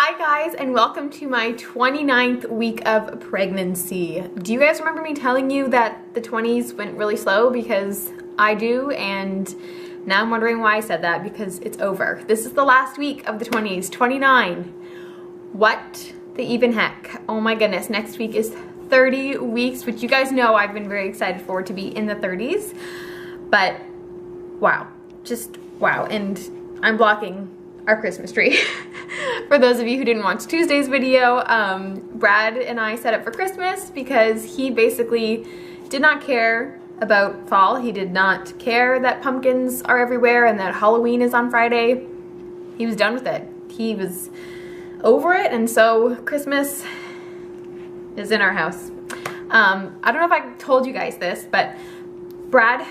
Hi guys, and welcome to my 29th week of pregnancy. Do you guys remember me telling you that the 20s went really slow? Because I do, and now I'm wondering why I said that, because it's over. This is the last week of the 20s, 29. What the even heck? Oh my goodness, next week is 30 weeks, which you guys know I've been very excited for, to be in the 30s. But wow, just wow. And I'm blocking our Christmas tree. For those of you who didn't watch Tuesday's video, Brad and I set up for Christmas because he basically did not care about fall. He did not care that pumpkins are everywhere and that Halloween is on Friday. He was done with it. He was over it, and so Christmas is in our house. I don't know if I told you guys this, but Brad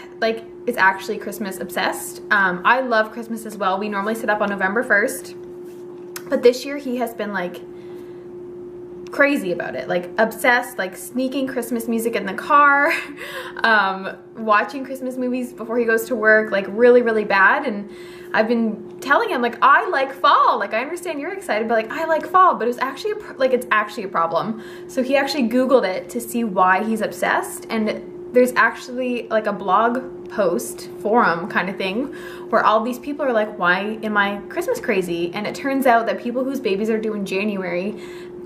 is actually Christmas obsessed. I love Christmas as well. We normally set up on November 1st. But this year he has been like crazy about it, like obsessed, like sneaking Christmas music in the car, watching Christmas movies before he goes to work, like really, really bad. And I've been telling him, like, I like fall. Like, I understand you're excited, but like, I like fall. But it was actually, it's actually a problem. So he actually Googled it to see why he's obsessed. And there's actually like a blog post forum kind of thing where all these people are like, why am I Christmas crazy? And it turns out that people whose babies are due in January,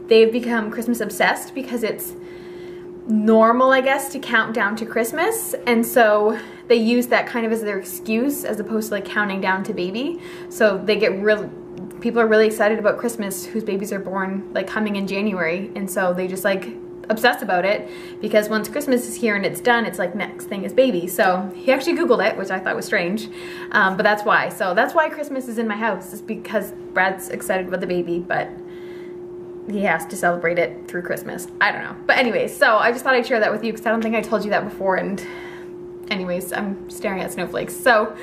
they've become Christmas obsessed because it's normal, I guess, to count down to Christmas. And so they use that kind of as their excuse as opposed to like counting down to baby. So they get people are really excited about Christmas whose babies are born like coming in January. And so they just like obsessed about it because once Christmas is here and it's done, it's like next thing is baby. So he actually Googled it, which I thought was strange, but that's why. So that's why Christmas is in my house, is because Brad's excited about the baby, but he has to celebrate it through Christmas. I don't know. But anyways, so I just thought I'd share that with you because I don't think I told you that before. And anyways, I'm staring at snowflakes. So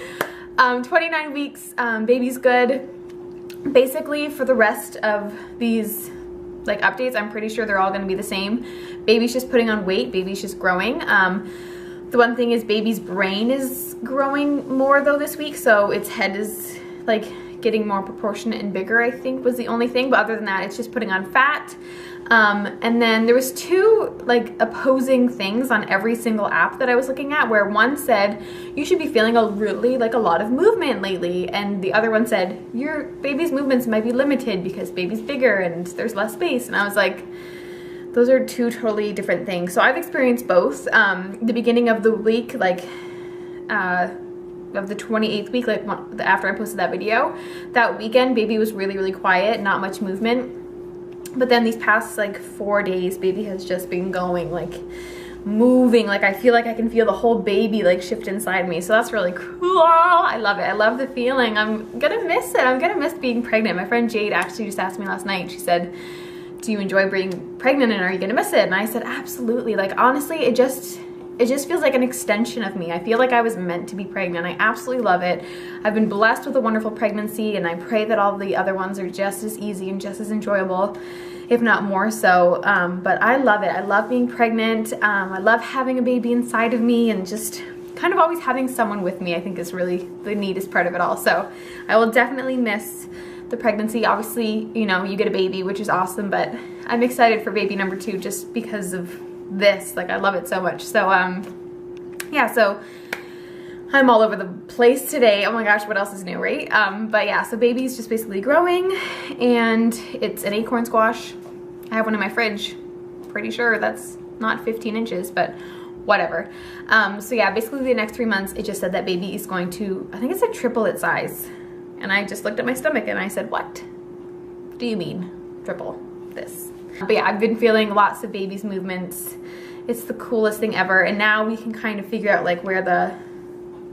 29 weeks, baby's good. Basically for the rest of these like updates, I'm pretty sure they're all gonna be the same. Baby's just putting on weight, baby's just growing. The one thing is baby's brain is growing more though this week, so its head is like getting more proportionate and bigger, I think was the only thing. But other than that, it's just putting on fat. And then there was two like opposing things on every single app that I was looking at, where one said you should be feeling a lot of movement lately, and the other one said your baby's movements might be limited because baby's bigger and there's less space. And I was like, those are two totally different things. So I've experienced both. The beginning of the week, like of the 28th week, like after I posted that video, that weekend baby was really, really quiet, not much movement. But then these past like 4 days, baby has just been going, like moving. Like I feel like I can feel the whole baby like shift inside me. So that's really cool. I love it. I love the feeling. I'm gonna miss it. I'm gonna miss being pregnant. My friend Jade actually just asked me last night. She said, do you enjoy being pregnant and are you gonna miss it? And I said, absolutely. Like honestly, it just feels like an extension of me. I feel like I was meant to be pregnant. I absolutely love it. I've been blessed with a wonderful pregnancy, and I pray that all the other ones are just as easy and just as enjoyable, if not more so. But I love it. I love being pregnant. I love having a baby inside of me, and just kind of always having someone with me, I think, is really the neatest part of it all. So I will definitely miss the pregnancy. Obviously, you know, you get a baby, which is awesome, but I'm excited for baby number 2 just because of this. Like I love it so much. So yeah, so I'm all over the place today. Oh my gosh, what else is new, right? But yeah, so baby's just basically growing, and it's an acorn squash. I have one in my fridge. Pretty sure that's not 15 inches, but whatever. So yeah, basically the next 3 months, it just said that baby is going to, I think it said triple its size. And I just looked at my stomach and I said, what do you mean triple this? But yeah, I've been feeling lots of baby's movements. It's the coolest thing ever. And now we can kind of figure out like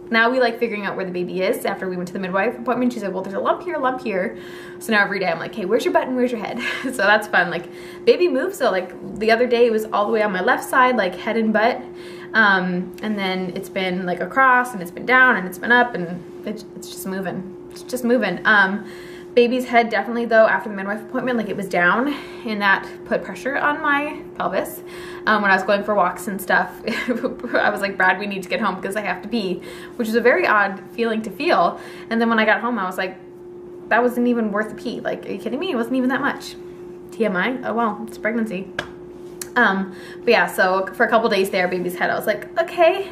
now we like figuring out where the baby is. After we went to the midwife appointment, she said, well, there's a lump here, a lump here. So now every day I'm like, hey, where's your butt and where's your head? So that's fun. Like baby moves. So like the other day it was all the way on my left side, like head and butt. And then it's been like across, and it's been down, and it's been up, and it's just moving. It's just moving. Baby's head definitely though, after the midwife appointment, like it was down, and that put pressure on my pelvis. When I was going for walks and stuff, I was like, Brad, we need to get home because I have to pee, which is a very odd feeling to feel. And then when I got home, I was like, that wasn't even worth a pee. Like, are you kidding me? It wasn't even that much. TMI, oh well, it's pregnancy. But yeah, so for a couple days there, baby's head, I was like, okay,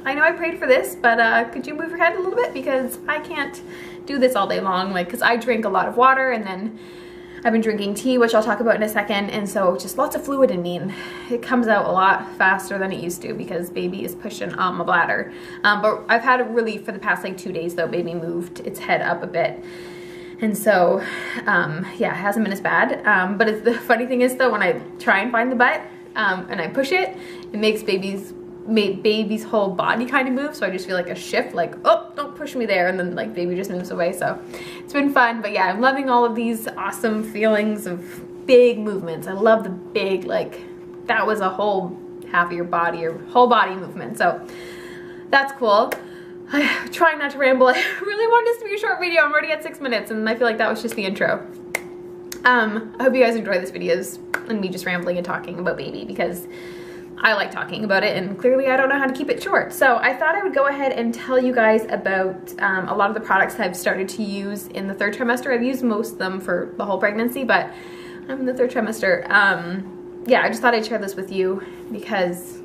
I know I prayed for this, but could you move your head a little bit, because I can't do this all day long, like, because I drink a lot of water, and then I've been drinking tea, which I'll talk about in a second, and so just lots of fluid in me, and it comes out a lot faster than it used to because baby is pushing on my bladder. But I've had a relief for the past like 2 days though. Baby moved its head up a bit. And so, yeah, it hasn't been as bad. But the funny thing is though, when I try and find the butt and I push it, it makes baby's whole body kind of move. So I just feel like a shift, like, oh, don't push me there. And then like baby just moves away. So it's been fun. But yeah, I'm loving all of these awesome feelings of big movements. I love the big, like, that was a whole half of your body or whole body movement. So that's cool. I'm trying not to ramble. I really want this to be a short video. I'm already at 6 minutes and I feel like that was just the intro. I hope you guys enjoy this videos and me just rambling and talking about baby, because I like talking about it and clearly I don't know how to keep it short. So I thought I would go ahead and tell you guys about a lot of the products I've started to use in the 3rd trimester. I've used most of them for the whole pregnancy, but I'm in the 3rd trimester. Yeah, I just thought I'd share this with you because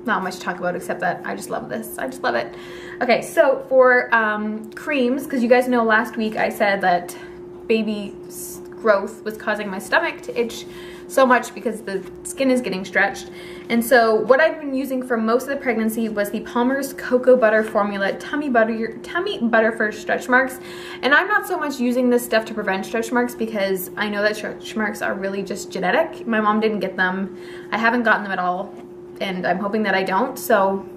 not much to talk about except that I just love this. I just love it. Okay, so for creams, because you guys know last week I said that baby's growth was causing my stomach to itch so much because the skin is getting stretched. And so what I've been using for most of the pregnancy was the Palmer's Cocoa Butter Formula Tummy Butter for stretch marks. And I'm not so much using this stuff to prevent stretch marks because I know that stretch marks are really just genetic. My mom didn't get them. I haven't gotten them at all, and I'm hoping that I don't. So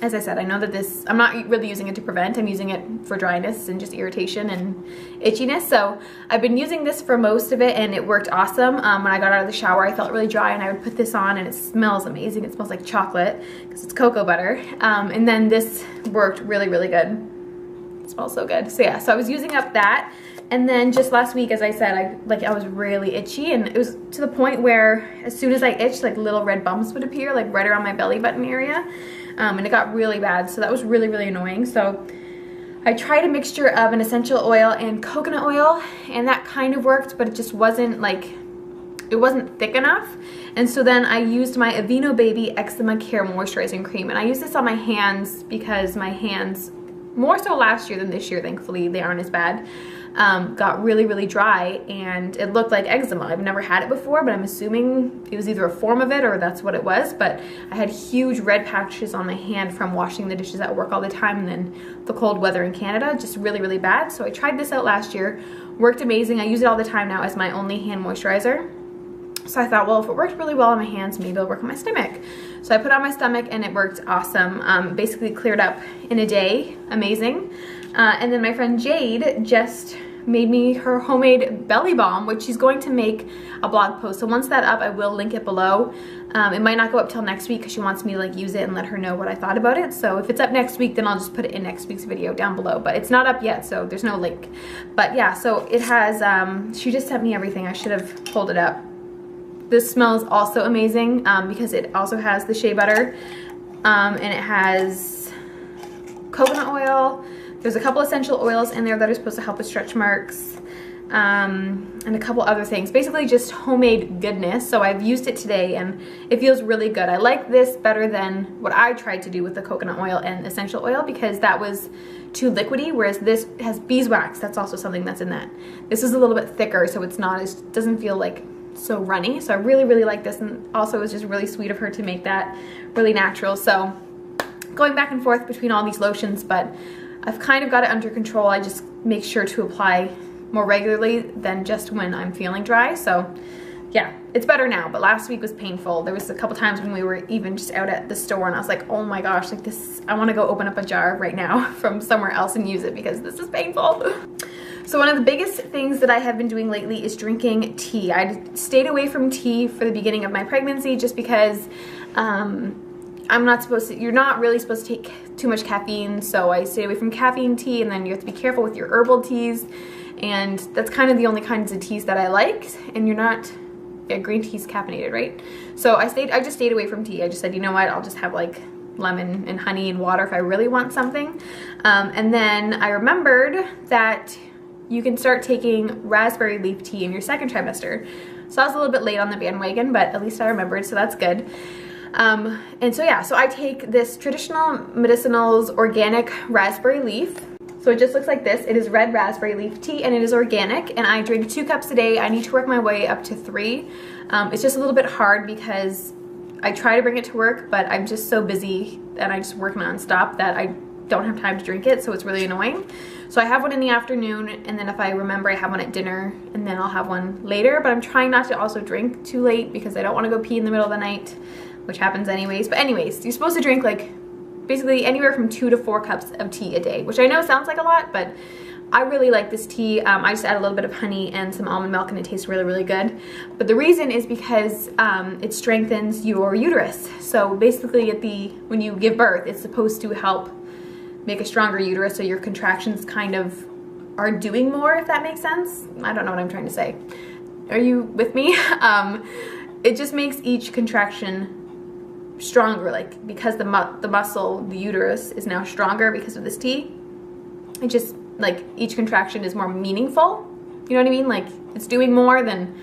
as I said, I know that this, I'm not really using it to prevent, I'm using it for dryness and just irritation and itchiness. So I've been using this for most of it and it worked awesome. When I got out of the shower, I felt really dry and I would put this on and it smells amazing. It smells like chocolate because it's cocoa butter. And then this worked really, really good. It smells so good. So yeah, so I was using up that. And then just last week, as I said, I was really itchy, and it was to the point where as soon as I itched, like little red bumps would appear, like right around my belly button area. And it got really bad, so that was really, really annoying. So I tried a mixture of an essential oil and coconut oil, and that kind of worked, but it just wasn't like, it wasn't thick enough. And so then I used my Aveeno Baby Eczema Care Moisturizing Cream, and I used this on my hands because my hands, more so last year than this year, thankfully, they aren't as bad. Got really, really dry and it looked like eczema. I've never had it before, but I'm assuming it was either a form of it or that's what it was. But I had huge red patches on my hand from washing the dishes at work all the time, and then the cold weather in Canada, just really, really bad. So I tried this out last year, worked amazing. I use it all the time now as my only hand moisturizer. So I thought, well, if it worked really well on my hands, maybe it'll work on my stomach. So I put it on my stomach and it worked awesome. Basically cleared up in a day, amazing. And then my friend Jade just made me her homemade belly balm, which she's going to make a blog post. So once that's up, I will link it below. It might not go up till next week because she wants me to like use it and let her know what I thought about it. So if it's up next week, then I'll just put it in next week's video down below, but it's not up yet, so there's no link. But yeah, so it has, she just sent me everything. I should have pulled it up. This smells also amazing because it also has the shea butter and it has coconut oil. There's a couple essential oils in there that are supposed to help with stretch marks and a couple other things. Basically just homemade goodness. So I've used it today and it feels really good. I like this better than what I tried to do with the coconut oil and essential oil because that was too liquidy, whereas this has beeswax. That's also something that's in that. This is a little bit thicker, so it's not as, doesn't feel like so runny. So I really, really like this, and also it was just really sweet of her to make that really natural. So going back and forth between all these lotions, but I've kind of got it under control. I just make sure to apply more regularly than just when I'm feeling dry. So yeah, it's better now, but last week was painful. There was a couple times when we were even just out at the store and I was like, oh my gosh, like this, I want to go open up a jar right now from somewhere else and use it because this is painful. So one of the biggest things that I have been doing lately is drinking tea. I stayed away from tea for the beginning of my pregnancy just because I'm not supposed to, you're not really supposed to take too much caffeine, so I stay away from caffeine tea, and then you have to be careful with your herbal teas, and that's kind of the only kinds of teas that I like, and you're not, yeah, green tea's caffeinated, right? So I just stayed away from tea. I just said, you know what, I'll just have like lemon and honey and water if I really want something. And then I remembered that you can start taking raspberry leaf tea in your second trimester. So I was a little bit late on the bandwagon, but at least I remembered, so that's good. And so yeah, so I take this Traditional Medicinals organic raspberry leaf. So it just looks like this. It is red raspberry leaf tea and it is organic, and I drink 2 cups a day. I need to work my way up to 3. It's just a little bit hard because I try to bring it to work, but I'm just so busy and I just work nonstop that I don't have time to drink it, so it's really annoying. So I have one in the afternoon, and then if I remember, I have one at dinner, and then I'll have one later, but I'm trying not to also drink too late because I don't want to go pee in the middle of the night, which happens anyways. But anyways, you're supposed to drink like basically anywhere from 2 to 4 cups of tea a day, which I know sounds like a lot, but I really like this tea. I just add a little bit of honey and some almond milk and it tastes really, really good. But the reason is because it strengthens your uterus. So basically when you give birth, it's supposed to help make a stronger uterus, so your contractions kind of are doing more, if that makes sense. I don't know what I'm trying to say. Are you with me? It just makes each contraction stronger, like because the muscle, the uterus, is now stronger because of this tea. It just, like, each contraction is more meaningful. You know what I mean? Like, it's doing more than,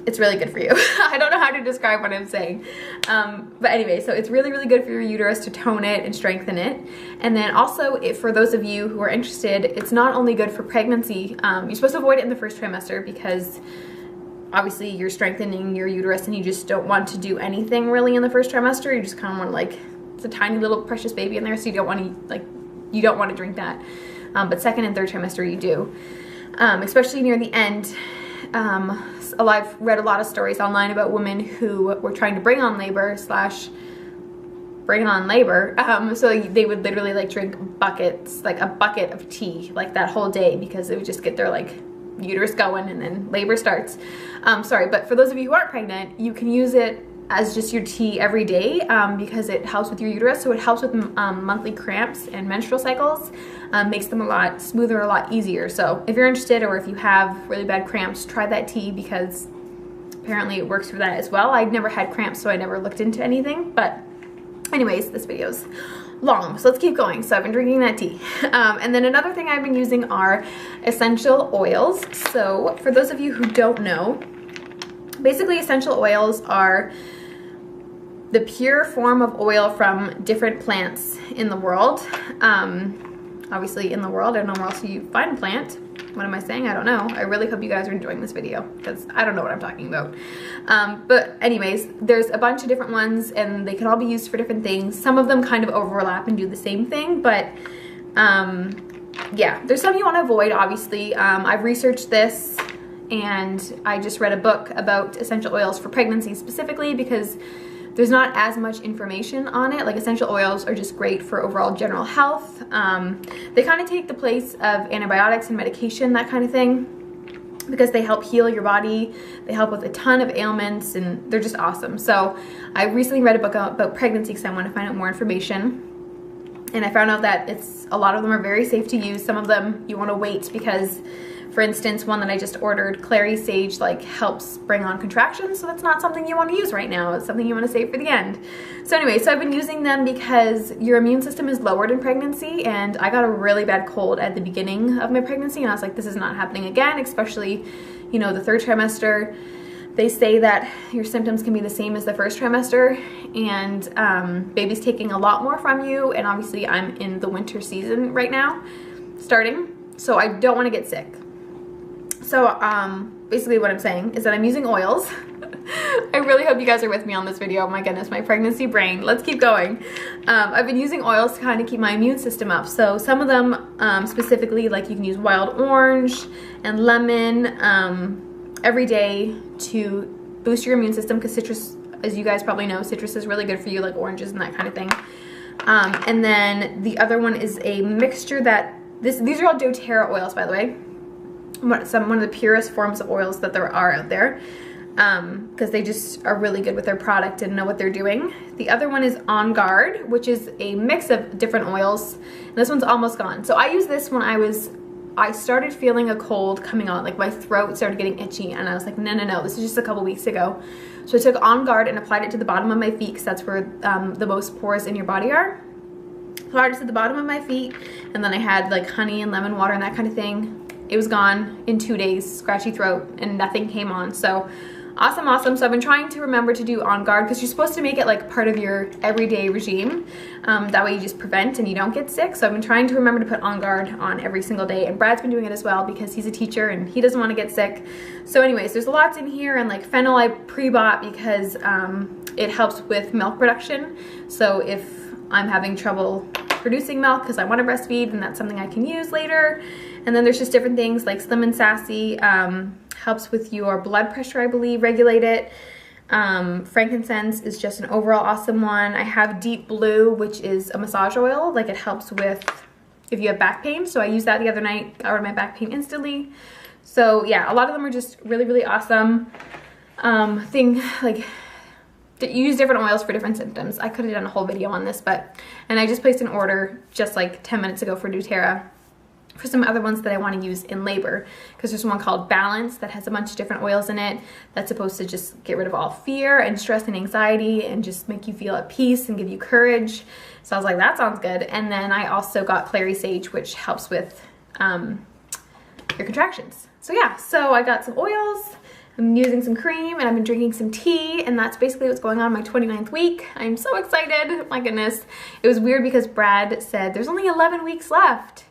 it's really good for you. I don't know how to describe what I'm saying. But anyway, so it's really, really good for your uterus to tone it and strengthen it. And then also, for those of you who are interested, it's not only good for pregnancy. You're supposed to avoid it in the first trimester because obviously you're strengthening your uterus and you just don't want to do anything really in the first trimester. You just kind of want to, like, it's a tiny little precious baby in there, so you don't want to, like, you don't want to drink that. But second and third trimester you do. Especially near the end. I've read a lot of stories online about women who were trying to bring on labor / bring on labor. So they would literally like drink buckets, like a bucket of tea, like that whole day, because it would just get their like uterus going and then labor starts. Sorry, but for those of you who aren't pregnant, you can use it as just your tea every day because it helps with your uterus. So it helps with monthly cramps and menstrual cycles, makes them a lot smoother, a lot easier. So if you're interested, or if you have really bad cramps, try that tea because apparently it works for that as well. I've never had cramps, so I never looked into anything. But anyways, this video's long, so let's keep going. So I've been drinking that tea. And then another thing I've been using are essential oils. So for those of you who don't know, basically essential oils are the pure form of oil from different plants in the world. Obviously in the world, I don't know where else you find a plant. What am I saying? I don't know. I really hope you guys are enjoying this video because I don't know what I'm talking about. But anyways, there's a bunch of different ones and they can all be used for different things. Some of them kind of overlap and do the same thing, but yeah, there's some you want to avoid, obviously. I've researched this and I just read a book about essential oils for pregnancy specifically because there's not as much information on it. Like, essential oils are just great for overall general health. They kind of take the place of antibiotics and medication, that kind of thing, because they help heal your body. They help with a ton of ailments and they're just awesome. So I recently read a book about pregnancy because I want to find out more information. And I found out that a lot of them are very safe to use. Some of them you want to wait because, for instance, one that I just ordered, Clary Sage, like helps bring on contractions, so that's not something you want to use right now. It's something you want to save for the end. So anyway, so I've been using them because your immune system is lowered in pregnancy, and I got a really bad cold at the beginning of my pregnancy, and I was like, this is not happening again, especially, you know, the third trimester. They say that your symptoms can be the same as the first trimester, and baby's taking a lot more from you, and obviously I'm in the winter season right now, starting, so I don't want to get sick. So basically what I'm saying is that I'm using oils. I really hope you guys are with me on this video. Oh my goodness, my pregnancy brain. Let's keep going. I've been using oils to kind of keep my immune system up. So some of them specifically, like you can use wild orange and lemon every day to boost your immune system, because citrus, as you guys probably know, citrus is really good for you, like oranges and that kind of thing. And then the other one is a mixture that, these are all doTERRA oils, by the way. One of the purest forms of oils that there are out there, because they just are really good with their product and know what they're doing. The other one is On Guard, which is a mix of different oils, and this one's almost gone. So I used this when I started feeling a cold coming on, like my throat started getting itchy, and I was like, no, this is just a couple weeks ago. So I took On Guard and applied it to the bottom of my feet, because that's where the most pores in your body are. So I just at the bottom of my feet, and then I had like honey and lemon water and that kind of thing it was gone in 2 days, scratchy throat, and nothing came on. So awesome, awesome. So I've been trying to remember to do On Guard because you're supposed to make it like part of your everyday regime. That way you just prevent and you don't get sick. So I've been trying to remember to put On Guard on every single day, and Brad's been doing it as well because he's a teacher and he doesn't want to get sick. So anyways, there's lots in here, and like fennel I pre-bought because it helps with milk production. So if I'm having trouble producing milk because I want to breastfeed, and that's something I can use later. And then there's just different things like Slim and Sassy, helps with your blood pressure, I believe, regulate it. Frankincense is just an overall awesome one. I have Deep Blue, which is a massage oil. Like it helps with if you have back pain. So I used that the other night, got rid of my back pain instantly. So yeah, a lot of them are just really, really awesome. You use different oils for different symptoms. I could have done a whole video on this, and I just placed an order just like 10 minutes ago for doTERRA for some other ones that I want to use in labor, because there's one called Balance that has a bunch of different oils in it that's supposed to just get rid of all fear and stress and anxiety and just make you feel at peace and give you courage. So I was like, that sounds good. And then I also got Clary Sage, which helps with your contractions. So yeah, so I got some oils, I'm using some cream, and I've been drinking some tea, and that's basically what's going on in my 29th week. I'm so excited, my goodness. It was weird because Brad said there's only 11 weeks left.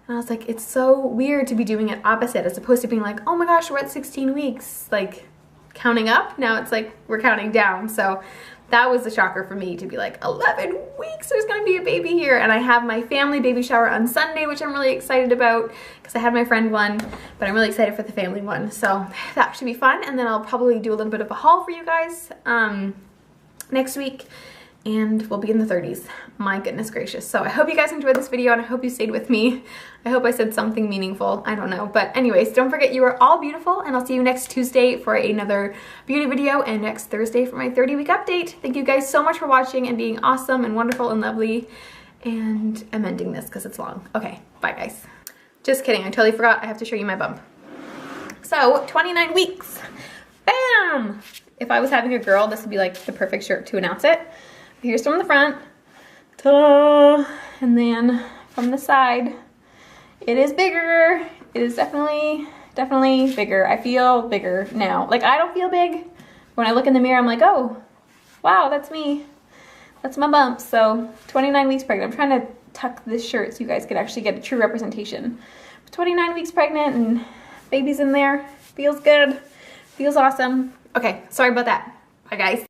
And I was like, it's so weird to be doing it opposite as opposed to being like, oh my gosh, we're at 16 weeks, like counting up. Now it's like we're counting down. So that was a shocker for me to be like, 11 weeks, there's gonna be a baby here. And I have my family baby shower on Sunday, which I'm really excited about because I had my friend one, but I'm really excited for the family one. So that should be fun. And then I'll probably do a little bit of a haul for you guys next week. And we'll be in the 30s. My goodness gracious. So I hope you guys enjoyed this video, and I hope you stayed with me. I hope I said something meaningful. I don't know. But anyways, don't forget you are all beautiful, and I'll see you next Tuesday for another beauty video, and next Thursday for my 30-week update. Thank you guys so much for watching and being awesome and wonderful and lovely. And I'm ending this because it's long. Okay, bye guys. Just kidding, I totally forgot I have to show you my bump. So 29 weeks. Bam! If I was having a girl, this would be like the perfect shirt to announce it. Here's from the front, ta-da! And then from the side, it is bigger. It is definitely bigger. I feel bigger now. Like, I don't feel big. When I look in the mirror, I'm like, oh, wow, that's me. That's my bump. So 29 weeks pregnant. I'm trying to tuck this shirt so you guys could actually get a true representation. 29 weeks pregnant and baby's in there. Feels good. Feels awesome. Okay, sorry about that. Bye, guys.